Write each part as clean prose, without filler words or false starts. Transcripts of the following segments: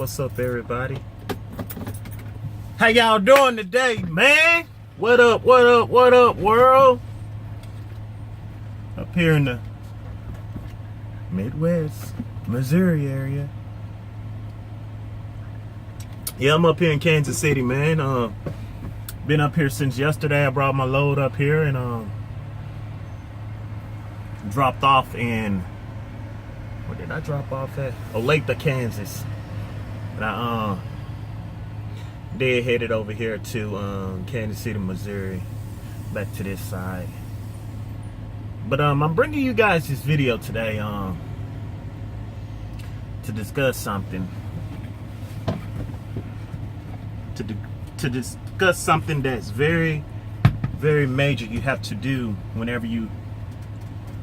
What's up, everybody? How y'all doing today, man? What up, world? Up here in the Midwest, Missouri area. Yeah, I'm up here in Kansas City, man. Been up here since yesterday. I brought my load up here and dropped off in, where did I drop off at? Olathe, Kansas. And I then headed over here to Kansas City, Missouri, back to this side. But I'm bringing you guys this video today to discuss something. To discuss something that's very, very major you have to do whenever you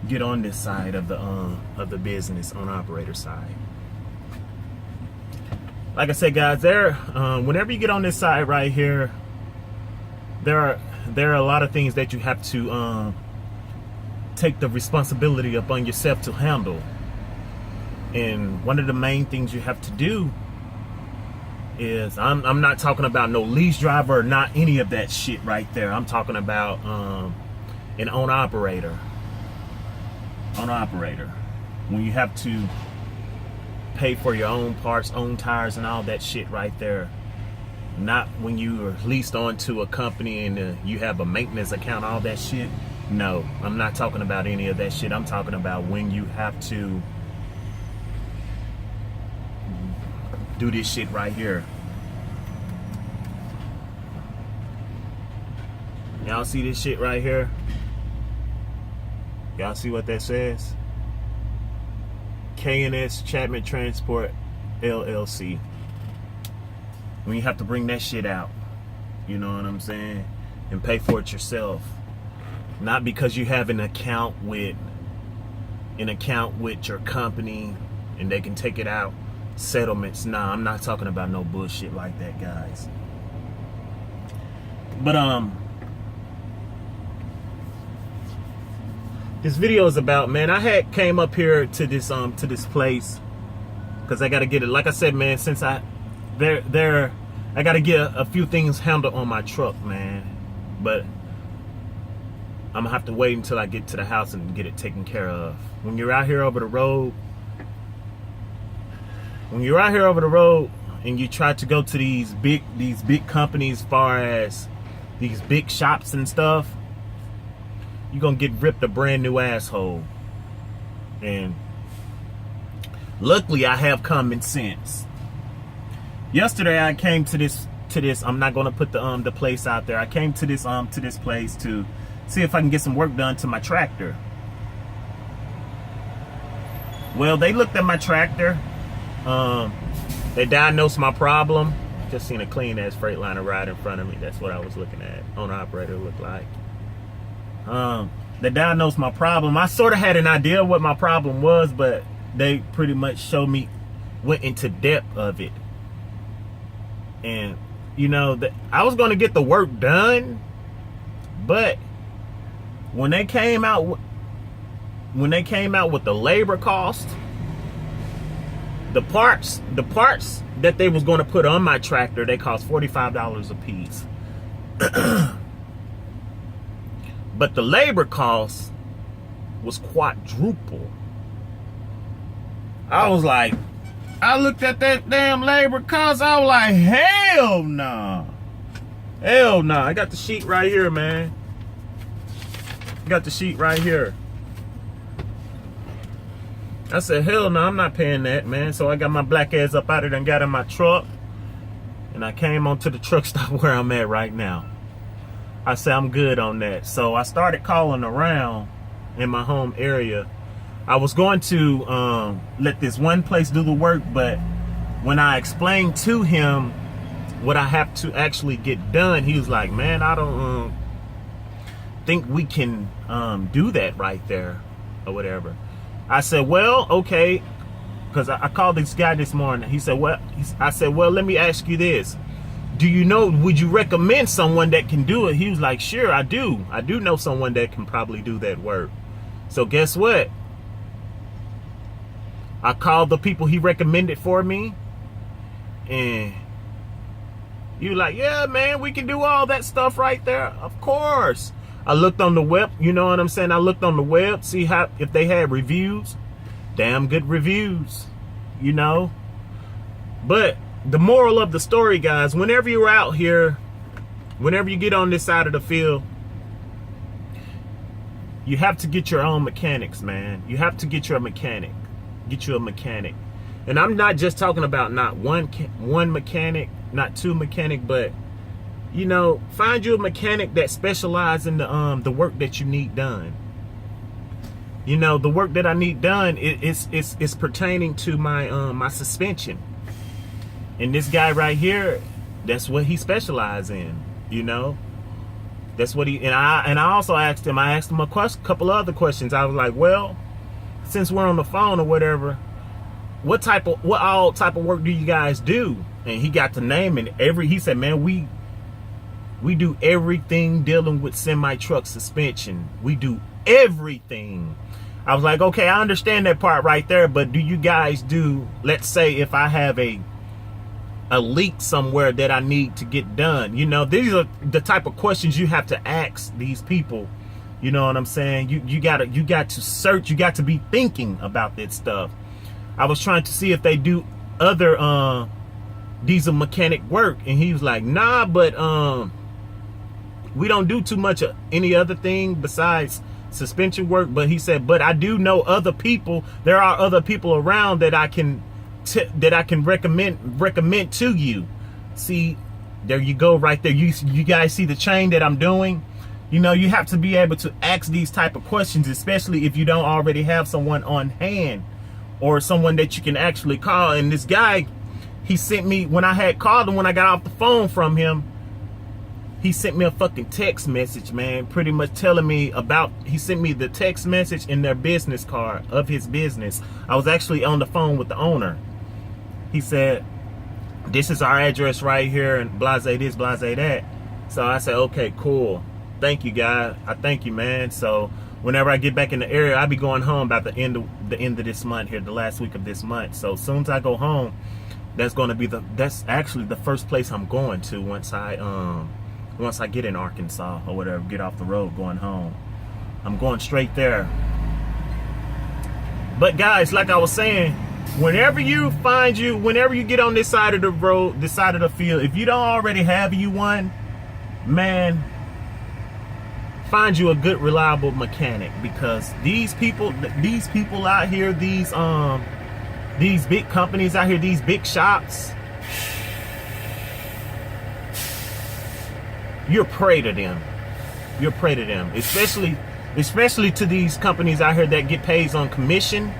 get on this side of the business, on operator side. Like I said, guys, whenever you get on this side right here, there are a lot of things that you have to take the responsibility upon yourself to handle. And one of the main things you have to do is, I'm not talking about no lease driver or not any of that shit right there. I'm talking about an owner operator. When you have to pay for your own parts, own tires, and all that shit right there. Not when you are leased onto a company and you have a maintenance account, all that shit. No, I'm not talking about any of that shit. I'm talking about when you have to do this shit right here. Y'all see this shit right here? Y'all see what that says? K&S Chapman Transport LLC. When you have to bring that shit out, you know what I'm saying, and pay for it yourself, not because you have an account with your company and they can take it out, settlements. Nah, I'm not talking about no bullshit like that, guys. But this video is about, man, I came up here to this place because I gotta get it. Like I said, man, since I gotta get a few things handled on my truck, man. But I'm gonna have to wait until I get to the house and get it taken care of. When you're out here over the road, and you try to go to these big companies, as far as these big shops and stuff, you're gonna get ripped a brand new asshole. And luckily I have common sense. Yesterday I came to this I'm not gonna put the place out there. I came to this place to see if I can get some work done to my tractor. Well, they looked at my tractor. They diagnosed my problem. Just seen a clean ass Freightliner ride in front of me. That's what I was looking at. Owner operator looked like. They diagnosed my problem. I sort of had an idea what my problem was, but they pretty much went into depth of it. And you know, I was going to get the work done, but when they came out with the labor cost, the parts that they was going to put on my tractor, they cost $45 a piece. But the labor cost was quadruple. I looked at that damn labor cost. I was like, hell nah. Hell nah. I got the sheet right here, man. I said, hell no, I'm not paying that, man. So I got my black ass up out of there and got in my truck. And I came onto the truck stop where I'm at right now. I said, I'm good on that. So I started calling around in my home area. I was going to let this one place do the work, but when I explained to him what I have to actually get done, he was like, man, I don't think we can do that right there or whatever. I said, well, okay, because I called this guy this morning. He said, well, I said, well, let me ask you this. Would you recommend someone that can do it? He was like, sure, I do. I do know someone that can probably do that work. So guess what? I called the people he recommended for me. and you like, yeah, man, we can do all that stuff right there. Of course. I looked on the web, you know what I'm saying? I looked on the web, see how if they had reviews. Damn good reviews, you know. But the moral of the story, guys, whenever you're out here, whenever you get on this side of the field, you have to get your own mechanics, man. You have to get your mechanic. Get you a mechanic. And I'm not just talking about not one mechanic, not two mechanic, but you know, find you a mechanic that specializes in the work that you need done. You know, the work that I need done is pertaining to my my suspension. And this guy right here, that's what he specializes in. You know, that's what he, and I also asked him. I asked him a couple other questions. I was like, well, since we're on the phone or whatever, what all type of work do you guys do? And he got to name and he said, man, we do everything dealing with semi-truck suspension. We do everything. I was like, okay, I understand that part right there, but do you guys do, let's say if I have a leak somewhere that I need to get done, you know, these are the type of questions you have to ask these people. You know what I'm saying? You got to search, you got to be thinking about that stuff. I was trying to see if they do other diesel mechanic work, and he was like, nah, but we don't do too much of any other thing besides suspension work. But he said, but I do know other people. There are other people around that I can recommend to you. See, there you go right there. You guys see the chain that I'm doing? You know, you have to be able to ask these type of questions, especially if you don't already have someone on hand or someone that you can actually call. And this guy, he sent me, when I had called him, when I got off the phone from him, he sent me a fucking text message, man, pretty much telling me about, he sent me the text message and their business card of his business. I was actually on the phone with the owner. He said, this is our address right here, and blase this, blase that. So I said, okay, cool. Thank you, guy. I thank you, man. So whenever I get back in the area, I'll be going home about the end of this month here, the last week of this month. So as soon as I go home, that's actually the first place I'm going to once I get in Arkansas or whatever, get off the road going home. I'm going straight there. But guys, like I was saying, whenever you get on this side of the road, this side of the field, if you don't already have you one, man, find you a good, reliable mechanic, because these people out here, these big companies out here, these big shops, you're prey to them. You're prey to them, especially to these companies out here that get paid on commission.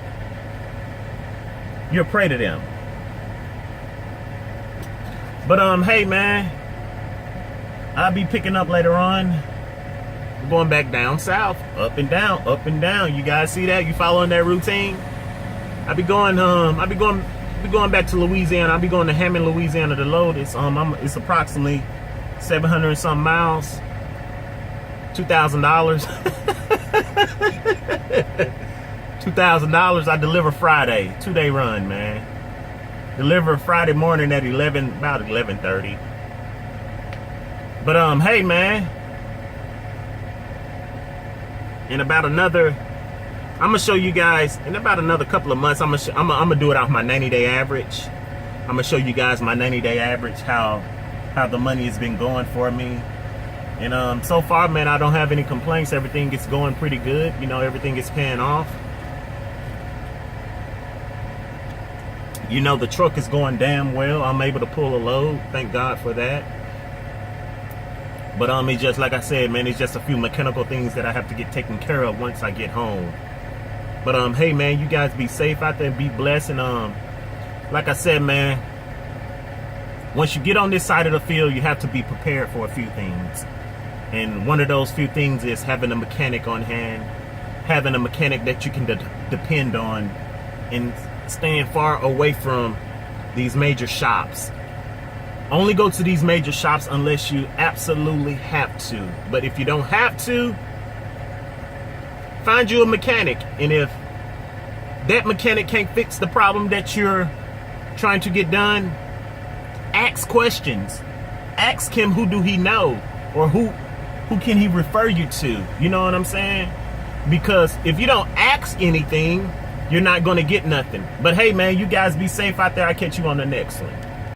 You're prey to them. But hey, man, I'll be picking up later on. We're going back down south, up and down, up and down. You guys see that? You following that routine? I'll be going back to Louisiana. I'll be going to Hammond, Louisiana to load. It's approximately 700 and some miles. $2,000. $2,000. I deliver Friday, 2-day run, man. Deliver Friday morning at about 11:30. But hey, man. In about another, I'm gonna show you guys in about another couple of months. I'm gonna do it off my 90-day average. I'm gonna show you guys my 90-day average, how the money has been going for me. And so far, man, I don't have any complaints. Everything is going pretty good. You know, everything is paying off. You know, the truck is going damn well. I'm able to pull a load. Thank God for that. But it's just like I said, man, it's just a few mechanical things that I have to get taken care of once I get home. But hey, man, you guys be safe out there and be blessed. And like I said, man, once you get on this side of the field, you have to be prepared for a few things. And one of those few things is having a mechanic on hand, having a mechanic that you can depend on, and staying far away from these major shops. Only go to these major shops unless you absolutely have to. But if you don't have to, find you a mechanic. And if that mechanic can't fix the problem that you're trying to get done, ask questions. Ask him who do he know, or who can he refer you to. You know what I'm saying? Because if you don't ask anything, you're not going to get nothing. But hey, man, you guys be safe out there. I'll catch you on the next one.